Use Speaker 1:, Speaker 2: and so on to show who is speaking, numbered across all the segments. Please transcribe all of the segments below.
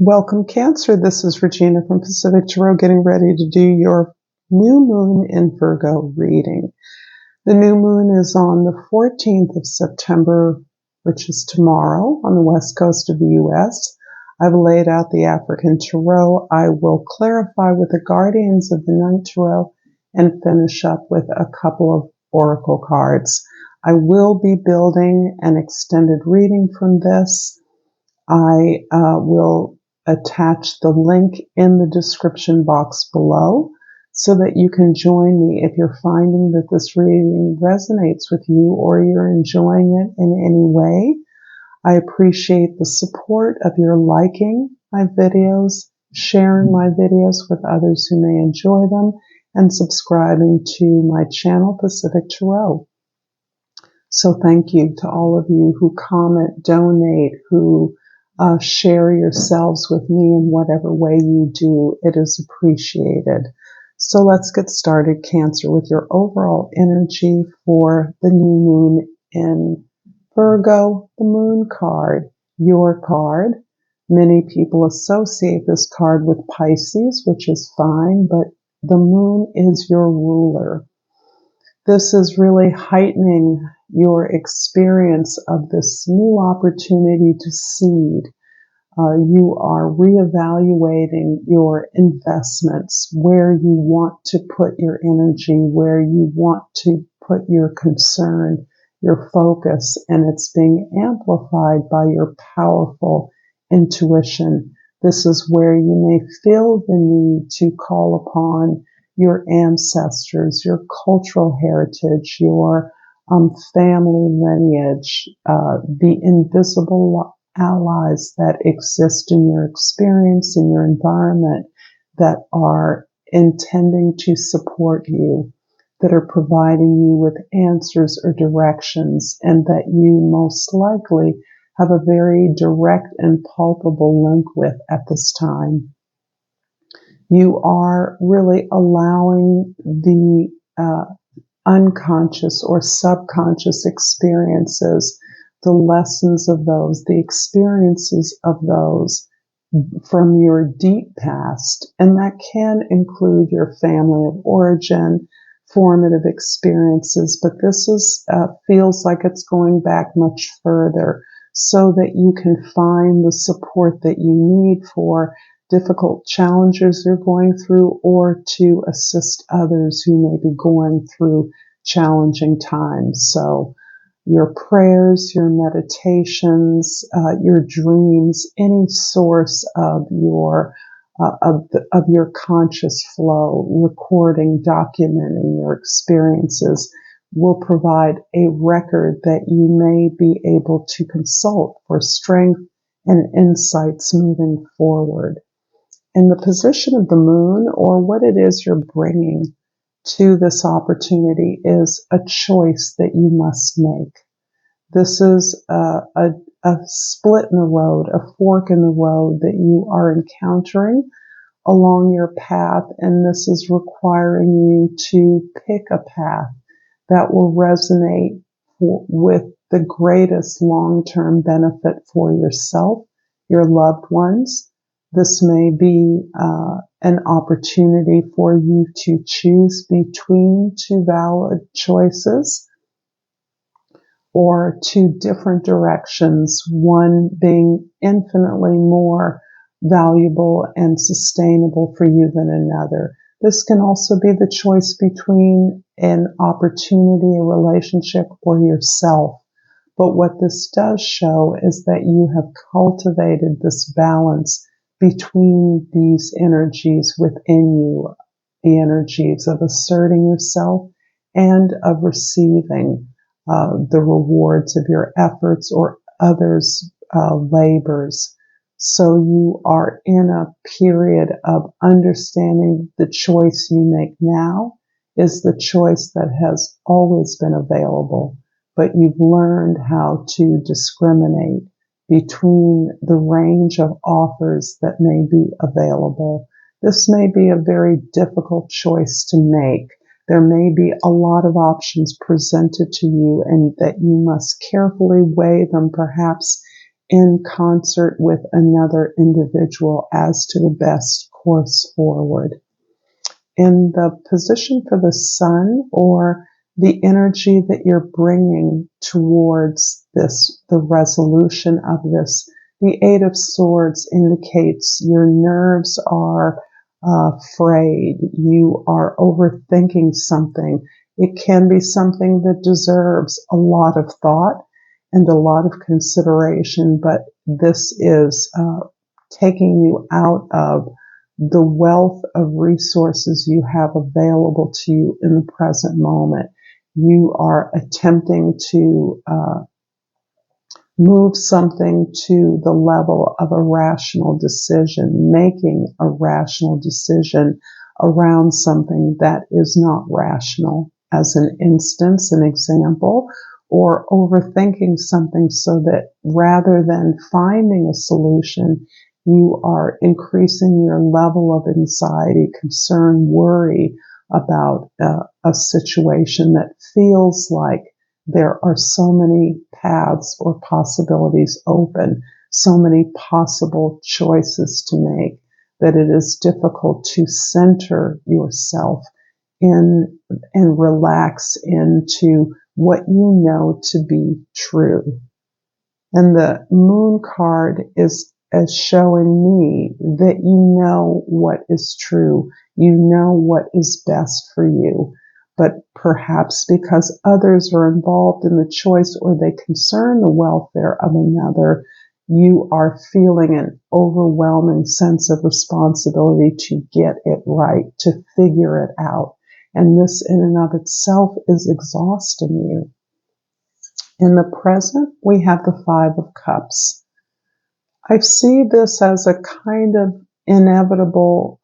Speaker 1: Welcome, Cancer. This is Regina from Pacific Tarot, getting ready to do your new moon in Virgo reading. The new moon is on the 14th of September, which is tomorrow, on the west coast of the U.S. I've laid out the African Tarot. I will clarify with the Guardians of the Night Tarot and finish up with a couple of oracle cards. I will be building an extended reading from this. I will attach the link in the description box below so that you can join me if you're finding that this reading resonates with you or you're enjoying it in any way. I appreciate the support of your liking my videos, sharing my videos with others who may enjoy them, and subscribing to my channel, Pacific Tarot. So thank you to all of you who comment, donate, who share yourselves with me in whatever way you do. It is appreciated. So let's get started, Cancer, with your overall energy for the new moon in Virgo, the moon card, your card. Many people associate this card with Pisces, which is fine, but the moon is your ruler. This is really heightening your experience of this new opportunity to seed. You are reevaluating your investments, where you want to put your energy, where you want to put your concern, your focus, and it's being amplified by your powerful intuition. This is where you may feel the need to call upon your ancestors, your cultural heritage, your family lineage, the invisible allies that exist in your experience, in your environment, that are intending to support you, that are providing you with answers or directions, and that you most likely have a very direct and palpable link with at this time. You are really allowing the unconscious or subconscious experiences, the lessons of those, the experiences of those from your deep past. And that can include your family of origin, formative experiences, but this is feels like it's going back much further so that you can find the support that you need for difficult challenges you're going through, or to assist others who may be going through challenging times. So your prayers, your meditations, your dreams, any source of your conscious flow, recording, documenting your experiences, will provide a record that you may be able to consult for strength and insights moving forward. And the position of the moon, or what it is you're bringing to this opportunity, is a choice that you must make. This is a split in the road, a fork in the road that you are encountering along your path, and this is requiring you to pick a path that will resonate with the greatest long-term benefit for yourself, your loved ones. This may be an opportunity for you to choose between two valid choices or two different directions, one being infinitely more valuable and sustainable for you than another. This can also be the choice between an opportunity, a relationship, or yourself. But what this does show is that you have cultivated this balance between these energies within you, the energies of asserting yourself and of receiving the rewards of your efforts or others' labors. So you are in a period of understanding the choice you make now is the choice that has always been available, but you've learned how to discriminate between the range of offers that may be available. This may be a very difficult choice to make. There may be a lot of options presented to you, and that you must carefully weigh them, perhaps in concert with another individual as to the best course forward. In the position for the sun, or the energy that you're bringing towards this, the resolution of this, the Eight of Swords indicates your nerves are frayed. You are overthinking something. It can be something that deserves a lot of thought and a lot of consideration, but this is taking you out of the wealth of resources you have available to you in the present moment. You are attempting to move something to the level of a rational decision, making a rational decision around something that is not rational. As an instance, an example, or overthinking something so that rather than finding a solution, you are increasing your level of anxiety, concern, worry about a situation that feels like there are so many paths or possibilities open, so many possible choices to make, that it is difficult to center yourself in and relax into what you know to be true. And the moon card is as showing me that you know what is true. You know what is best for you. But perhaps because others are involved in the choice or they concern the welfare of another, you are feeling an overwhelming sense of responsibility to get it right, to figure it out. And this in and of itself is exhausting you. In the present, we have the Five of Cups. I see this as a kind of inevitable,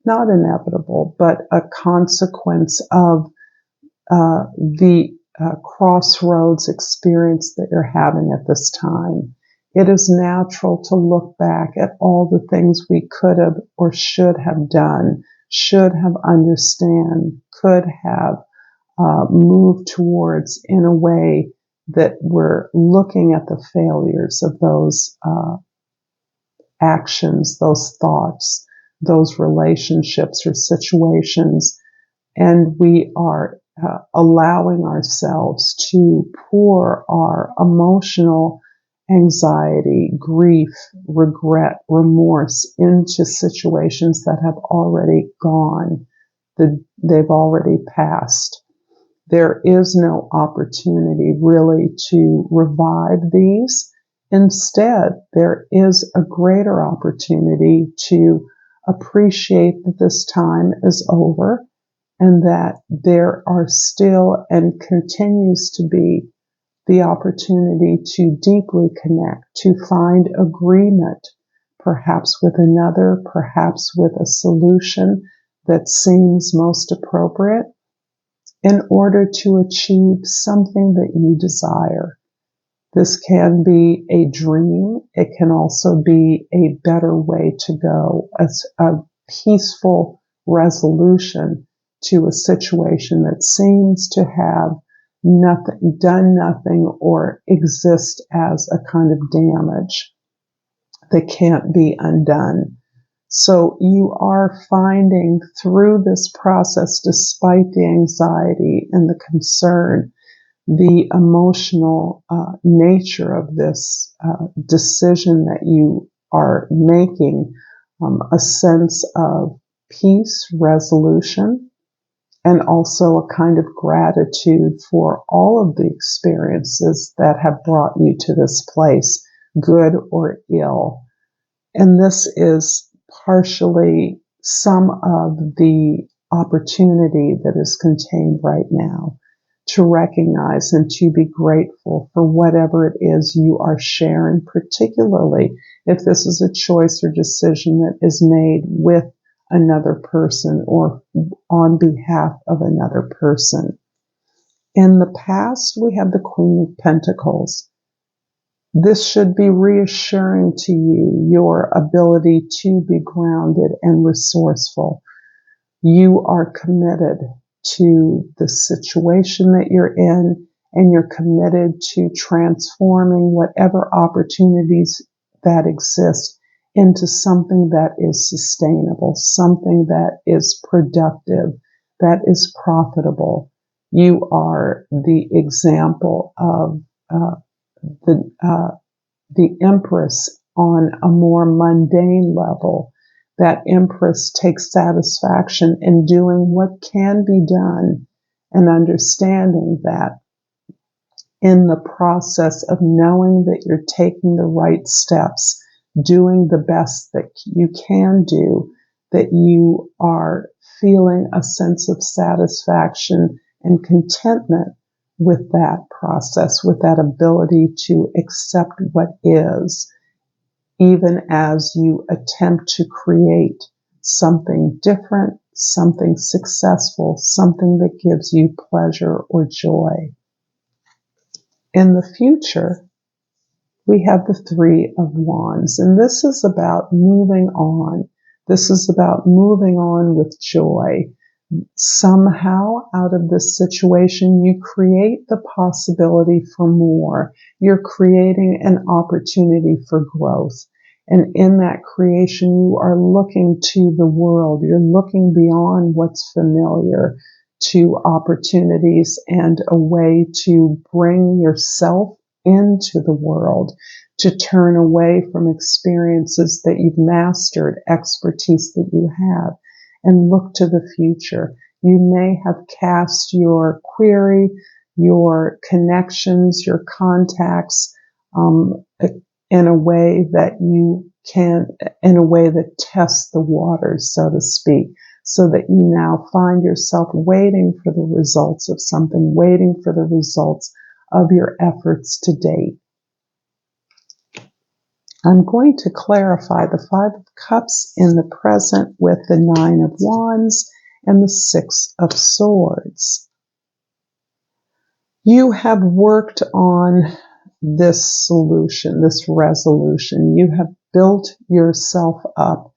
Speaker 1: not inevitable, but a consequence of the crossroads experience that you're having at this time. It is natural to look back at all the things we could have or should have done, should have understand, could have moved towards in a way that we're looking at the failures of those actions, those thoughts, those relationships or situations, and we are allowing ourselves to pour our emotional anxiety, grief, regret, remorse into situations that have already gone, they've already passed. There is no opportunity really to revive these. Instead, there is a greater opportunity to appreciate that this time is over and that there are still and continues to be the opportunity to deeply connect, to find agreement, perhaps with another, perhaps with a solution that seems most appropriate, in order to achieve something that you desire. This can be a dream. It can also be a better way to go, a peaceful resolution to a situation that seems to have done nothing or exist as a kind of damage that can't be undone. So you are finding through this process, despite the anxiety and the concern, the emotional nature of this decision that you are making, a sense of peace, resolution, and also a kind of gratitude for all of the experiences that have brought you to this place, good or ill. And this is partially some of the opportunity that is contained right now to recognize and to be grateful for whatever it is you are sharing, particularly if this is a choice or decision that is made with another person or on behalf of another person. In the past, we have the Queen of Pentacles. This should be reassuring to you, your ability to be grounded and resourceful. You are committed to the situation that you're in, and you're committed to transforming whatever opportunities that exist into something that is sustainable, something that is productive, that is profitable. You are the example of the Empress on a more mundane level. That Empress takes satisfaction in doing what can be done and understanding that in the process of knowing that you're taking the right steps, doing the best that you can do, that you are feeling a sense of satisfaction and contentment with that process, with that ability to accept what is, even as you attempt to create something different, something successful, something that gives you pleasure or joy. In the future, we have the Three of Wands, and this is about moving on. This is about moving on with joy. Somehow, out of this situation, you create the possibility for more. You're creating an opportunity for growth. And in that creation, you are looking to the world. You're looking beyond what's familiar to opportunities and a way to bring yourself into the world, to turn away from experiences that you've mastered, expertise that you have, and look to the future. You may have cast your query, your connections, your contacts in a way that you can, in a way that tests the waters, so to speak, so that you now find yourself waiting for the results of something, waiting for the results of your efforts to date. I'm going to clarify the Five of Cups in the present with the Nine of Wands and the Six of Swords. You have worked on this solution, this resolution. You have built yourself up,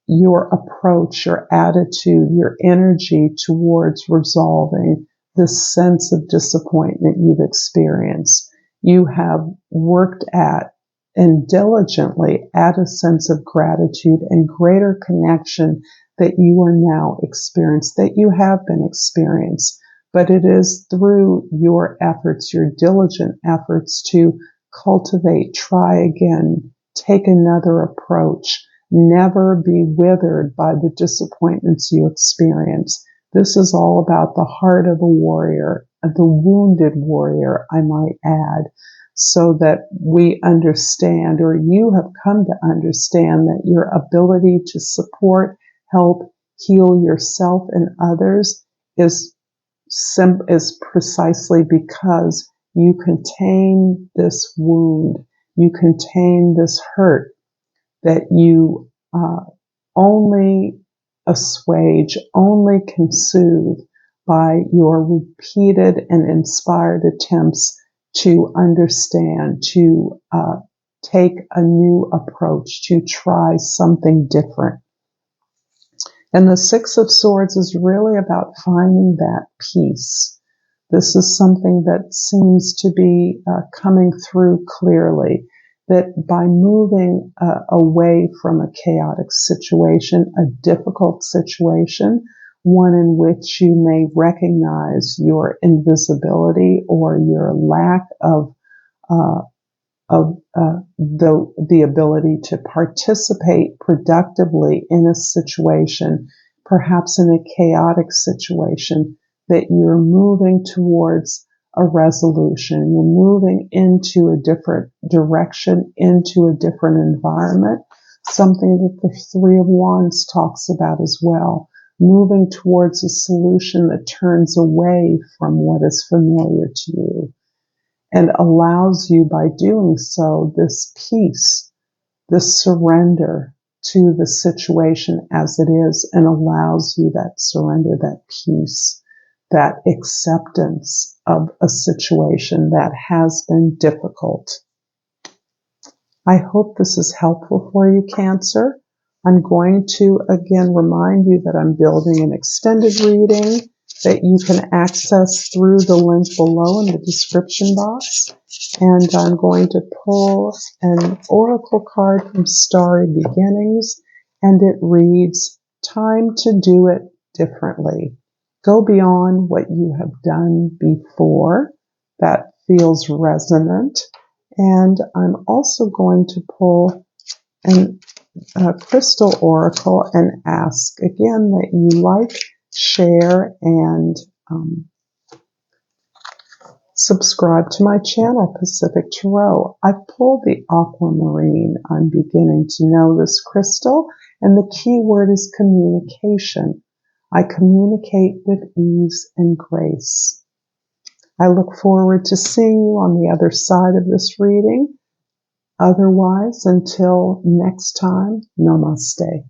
Speaker 1: your approach, your attitude, your energy towards resolving this sense of disappointment you've experienced. You have worked at and diligently at a sense of gratitude and greater connection that you are now experienced, that you have been experienced. But it is through your efforts, your diligent efforts to cultivate, try again, take another approach, never be withered by the disappointments you experience. This is all about the heart of a warrior, of the wounded warrior, I might add, so that we understand, or you have come to understand, that your ability to support, help, heal yourself and others is precisely because you contain this wound, you contain this hurt that you only assuage, only can soothe by your repeated and inspired attempts to understand, to take a new approach, to try something different. And the Six of Swords is really about finding that peace. This is something that seems to be coming through clearly, that by moving away from a chaotic situation, a difficult situation, one in which you may recognize your invisibility or your lack of the ability to participate productively in a situation, perhaps in a chaotic situation, that you're moving towards a resolution. You're moving into a different direction, into a different environment, something that the Three of Wands talks about as well. Moving towards a solution that turns away from what is familiar to you and allows you, by doing so, this peace, this surrender to the situation as it is, and allows you that surrender, that peace, that acceptance of a situation that has been difficult. I hope this is helpful for you, Cancer. I'm going to again remind you that I'm building an extended reading that you can access through the link below in the description box. And I'm going to pull an oracle card from Starry Beginnings, and it reads, "Time to do it differently. Go beyond what you have done before." That feels resonant. And I'm also going to pull a crystal oracle and ask again that you like, share, and subscribe to my channel, Pacific Tarot. I've pulled the aquamarine. I'm beginning to know this crystal, and the key word is communication. I communicate with ease and grace. I look forward to seeing you on the other side of this reading. Otherwise, until next time, Namaste.